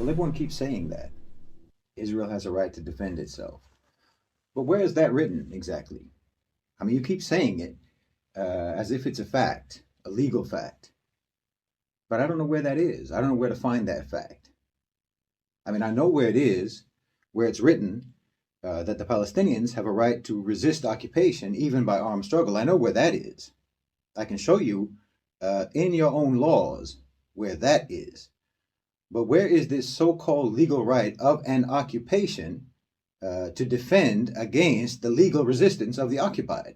Well, everyone keeps saying that Israel has a right to defend itself. But where is that written exactly? I mean, you keep saying it as if it's a fact, a legal fact. But I don't know where that is. I don't know where to find that fact. I mean, I know where it is, where it's written that the Palestinians have a right to resist occupation, even by armed struggle. I know where that is. I can show you in your own laws where that is. But where is this so-called legal right of an occupation to defend against the legal resistance of the occupied?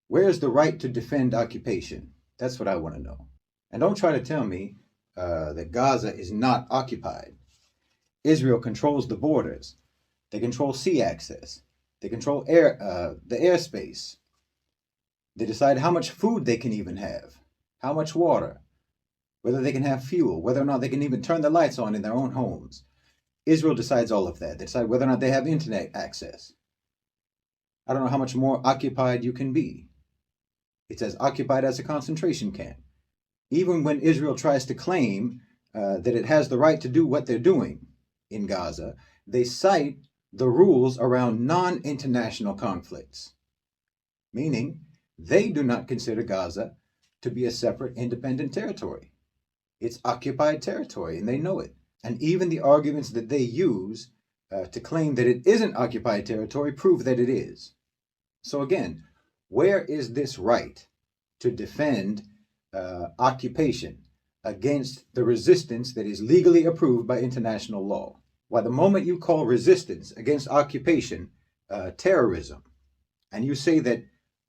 Where is the right to defend occupation? That's what I want to know. And don't try to tell me that Gaza is not occupied. Israel controls the borders. They control sea access. They control the airspace. They decide how much food they can even have, how much water, whether they can have fuel, whether or not they can even turn the lights on in their own homes. Israel decides all of that. They decide whether or not they have internet access. I don't know how much more occupied you can be. It's as occupied as a concentration camp. Even when Israel tries to claim that it has the right to do what they're doing in Gaza, they cite the rules around non-international conflicts, meaning they do not consider Gaza to be a separate independent territory. It's occupied territory, and they know it. And even the arguments that they use to claim that it isn't occupied territory prove that it is. So again, where is this right to defend occupation against the resistance that is legally approved by international law? Why, the moment you call resistance against occupation terrorism, and you say that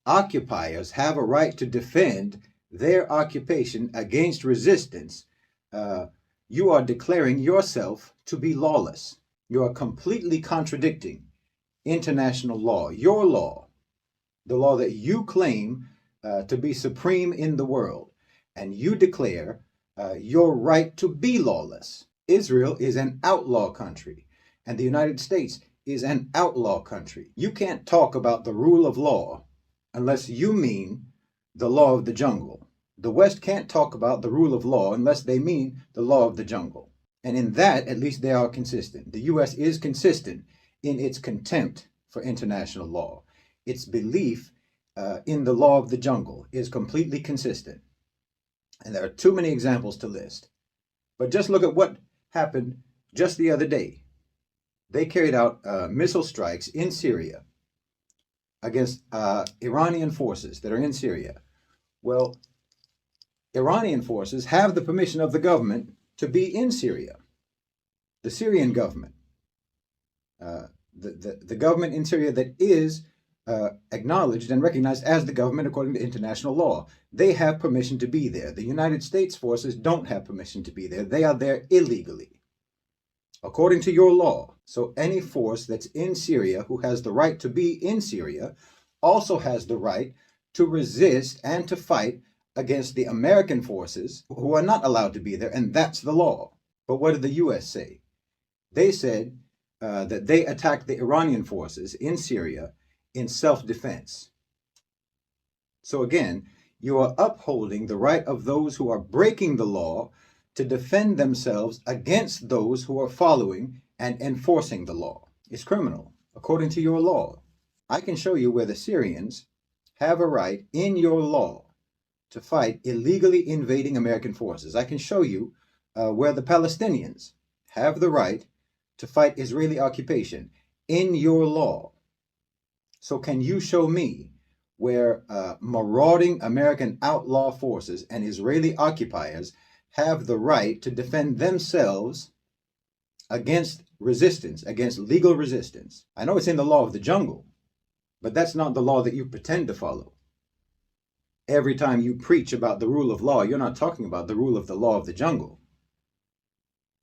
occupiers have a right to defend their occupation against resistance, you are declaring yourself to be lawless. You are completely contradicting international law, your law, the law that you claim to be supreme in the world, and you declare your right to be lawless. Israel is an outlaw country, and the United States is an outlaw country. You can't talk about the rule of law unless you mean the law of the jungle. The West can't talk about the rule of law unless they mean the law of the jungle. And in that, at least they are consistent. The U.S. is consistent in its contempt for international law. Its belief in the law of the jungle is completely consistent. And there are too many examples to list. But just look at what happened just the other day. They carried out missile strikes in Syria against Iranian forces that are in Syria. Well, Iranian forces have the permission of the government to be in Syria. The Syrian government, the government in Syria that is acknowledged and recognized as the government according to international law. They have permission to be there. The United States forces don't have permission to be there. They are there illegally, according to your law. So any force that's in Syria who has the right to be in Syria also has the right to resist and to fight against the American forces who are not allowed to be there, and that's the law. But what did the U.S. say? They said that they attacked the Iranian forces in Syria in self-defense. So again, you are upholding the right of those who are breaking the law to defend themselves against those who are following and enforcing the law. It's criminal, according to your law. I can show you where the Syrians have a right in your law to fight illegally invading American forces. I can show you where the Palestinians have the right to fight Israeli occupation in your law. So can you show me where marauding American outlaw forces and Israeli occupiers have the right to defend themselves against resistance, against legal resistance? I know it's in the law of the jungle, but that's not the law that you pretend to follow. Every time you preach about the rule of law, you're not talking about the rule of the law of the jungle.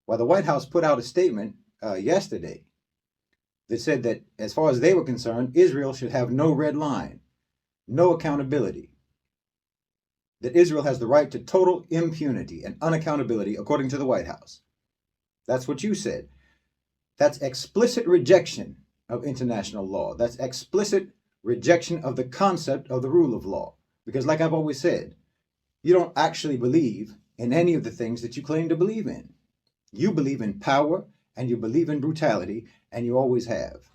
Well, the White House put out a statement yesterday that said that as far as they were concerned, Israel should have no red line, no accountability, that Israel has the right to total impunity and unaccountability according to the White House. That's what you said. That's explicit rejection of international law. That's explicit rejection of the concept of the rule of law. Because like I've always said, you don't actually believe in any of the things that you claim to believe in. You believe in power and you believe in brutality, and you always have.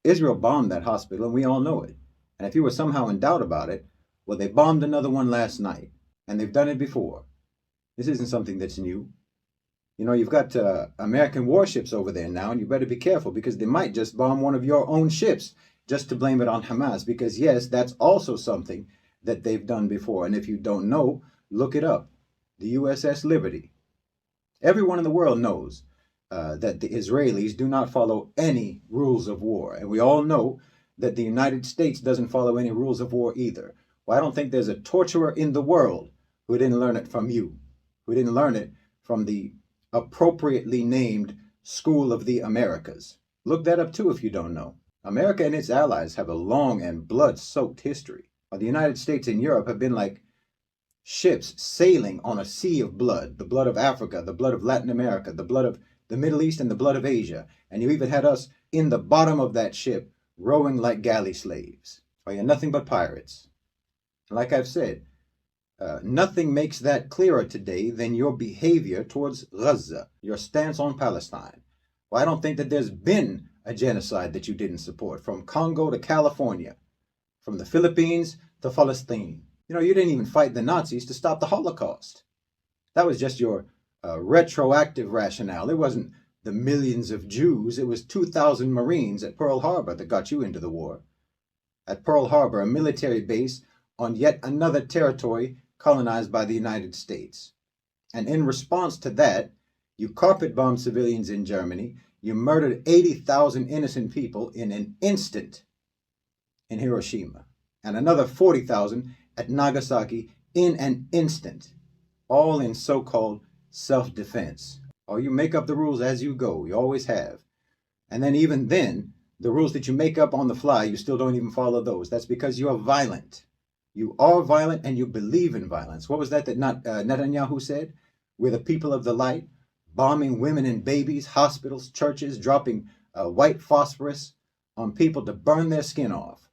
Israel bombed that hospital, and we all know it. And if you were somehow in doubt about it, well, they bombed another one last night, and they've done it before. This isn't something that's new. You know, you've got American warships over there now, and you better be careful because they might just bomb one of your own ships just to blame it on Hamas. Because, yes, that's also something that they've done before. And if you don't know, look it up. The USS Liberty. Everyone in the world knows that the Israelis do not follow any rules of war. And we all know that the United States doesn't follow any rules of war either. Well, I don't think there's a torturer in the world who didn't learn it from you, who didn't learn it from the appropriately named School of the Americas. Look that up too if you don't know. America and its allies have a long and blood-soaked history. While the United States and Europe have been like ships sailing on a sea of blood, the blood of Africa, the blood of Latin America, the blood of the Middle East, and the blood of Asia. And you even had us in the bottom of that ship rowing like galley slaves. Or you're nothing but pirates. Like I've said, nothing makes that clearer today than your behavior towards Gaza, your stance on Palestine. Well, I don't think that there's been a genocide that you didn't support, from Congo to California, from the Philippines to Palestine. You know, you didn't even fight the Nazis to stop the Holocaust. That was just your retroactive rationale. It wasn't the millions of Jews. It was 2,000 Marines at Pearl Harbor that got you into the war. At Pearl Harbor, a military base on yet another territory colonized by the United States. And in response to that, you carpet-bombed civilians in Germany. You murdered 80,000 innocent people in an instant in Hiroshima, and another 40,000 at Nagasaki in an instant, all in so-called self-defense. Or you make up the rules as you go. You always have. And then even then, the rules that you make up on the fly, you still don't even follow those. That's because you are violent. You are violent and you believe in violence. What was that Netanyahu said? We're the people of the light, bombing women and babies, hospitals, churches, dropping white phosphorus on people to burn their skin off,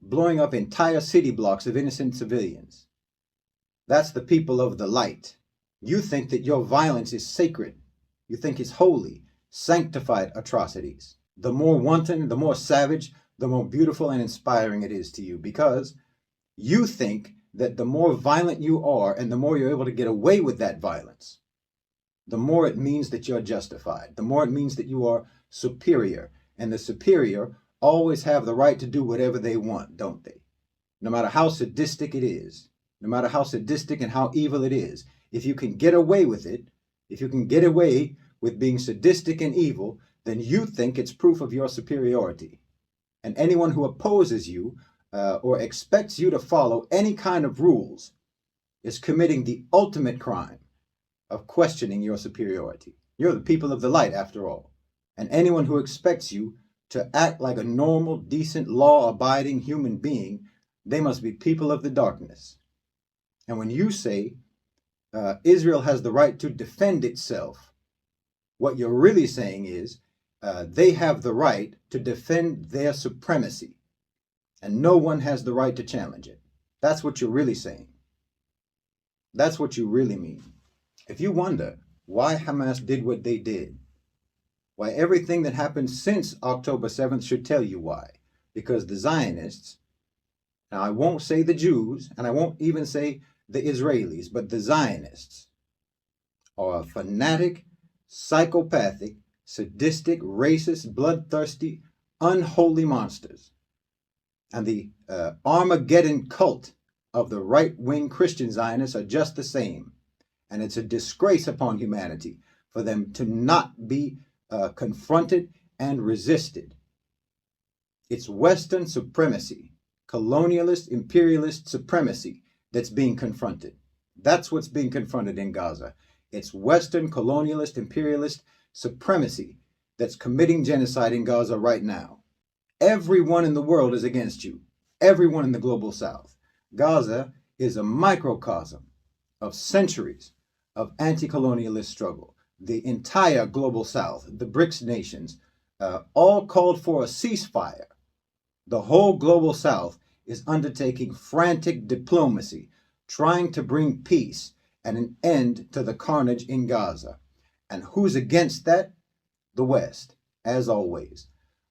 blowing up entire city blocks of innocent civilians. That's the people of the light. You think that your violence is sacred. You think it's holy, sanctified atrocities. The more wanton, the more savage, the more beautiful and inspiring it is to you, because you think that the more violent you are and the more you're able to get away with that violence, the more it means that you're justified, the more it means that you are superior. And the superior always have the right to do whatever they want, don't they? No matter how sadistic it is, no matter how sadistic and how evil it is, if you can get away with it, if you can get away with being sadistic and evil, then you think it's proof of your superiority. And anyone who opposes you or expects you to follow any kind of rules is committing the ultimate crime of questioning your superiority. You're the people of the light, after all. And anyone who expects you to act like a normal, decent, law-abiding human being, they must be people of the darkness. And when you say Israel has the right to defend itself, what you're really saying is they have the right to defend their supremacy, and no one has the right to challenge it. That's what you're really saying. That's what you really mean. If you wonder why Hamas did what they did, why everything that happened since October 7th should tell you why. Because the Zionists, now I won't say the Jews, and I won't even say the Israelis, but the Zionists are fanatic, psychopathic, sadistic, racist, bloodthirsty, unholy monsters. And the Armageddon cult of the right-wing Christian Zionists are just the same. And it's a disgrace upon humanity for them to not be confronted and resisted. It's Western supremacy, colonialist, imperialist supremacy that's being confronted. That's what's being confronted in Gaza. It's Western colonialist, imperialist supremacy that's committing genocide in Gaza right now. Everyone in the world is against you. Everyone in the global south. Gaza is a microcosm of centuries of anti-colonialist struggle. The entire global south, the BRICS nations, all called for a ceasefire. The whole global south is undertaking frantic diplomacy, trying to bring peace and an end to the carnage in Gaza. And who's against that? The West, as always.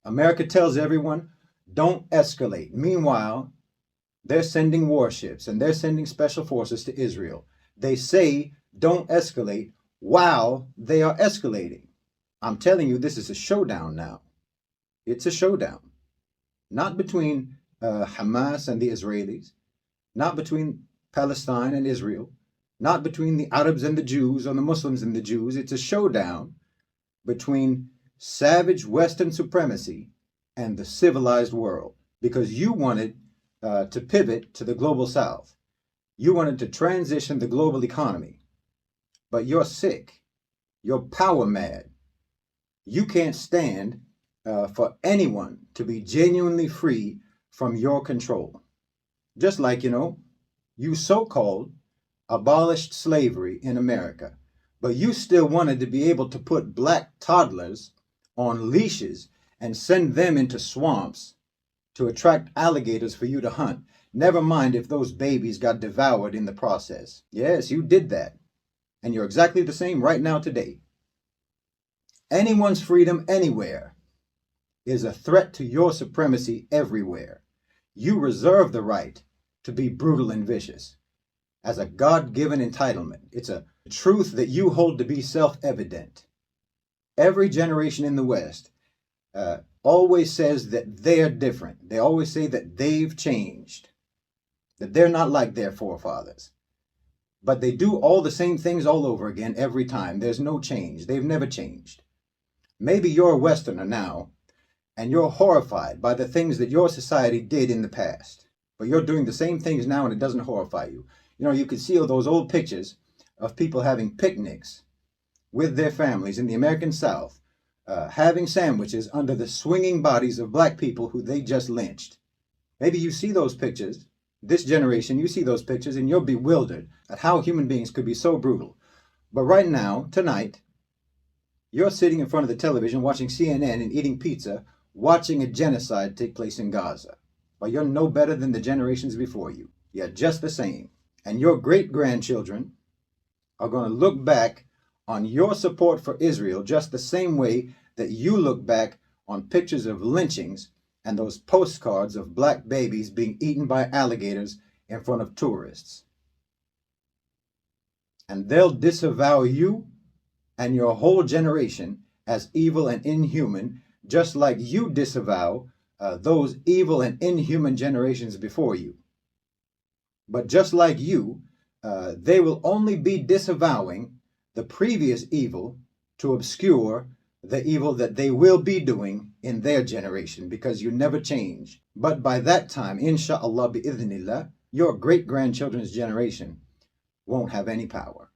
America tells everyone, don't escalate. Meanwhile, they're sending warships and they're sending special forces to Israel. They say, don't escalate, while they are escalating. I'm telling you, this is a showdown now. It's a showdown. Not between Hamas and the Israelis, not between Palestine and Israel, not between the Arabs and the Jews or the Muslims and the Jews. It's a showdown between savage Western supremacy and the civilized world, because you wanted to pivot to the global South. You wanted to transition the global economy, but you're sick. You're power mad. You can't stand for anyone to be genuinely free from your control. Just like, you so-called abolished slavery in America, but you still wanted to be able to put black toddlers on leashes and send them into swamps to attract alligators for you to hunt. Never mind if those babies got devoured in the process. Yes, you did that. And you're exactly the same right now today. Anyone's freedom anywhere is a threat to your supremacy everywhere. You reserve the right to be brutal and vicious as a God-given entitlement. It's a truth that you hold to be self-evident. Every generation in the West always says that they're different. They always say that they've changed, that they're not like their forefathers. But they do all the same things all over again every time. There's no change. They've never changed. Maybe you're a Westerner now, and you're horrified by the things that your society did in the past. But you're doing the same things now and it doesn't horrify you. You could see all those old pictures of people having picnics with their families in the American South, having sandwiches under the swinging bodies of black people who they just lynched. Maybe you see those pictures, this generation, you see those pictures and you're bewildered at how human beings could be so brutal. But right now, tonight, you're sitting in front of the television watching CNN and eating pizza, watching a genocide take place in Gaza. But you're no better than the generations before you. You're just the same. And your great-grandchildren are going to look back on your support for Israel just the same way that you look back on pictures of lynchings and those postcards of black babies being eaten by alligators in front of tourists. And they'll disavow you and your whole generation as evil and inhuman, just like you disavow those evil and inhuman generations before you. But just like you, they will only be disavowing the previous evil to obscure the evil that they will be doing in their generation, because you never change. But by that time, insha'Allah bi'idhnillah, your great-grandchildren's generation won't have any power.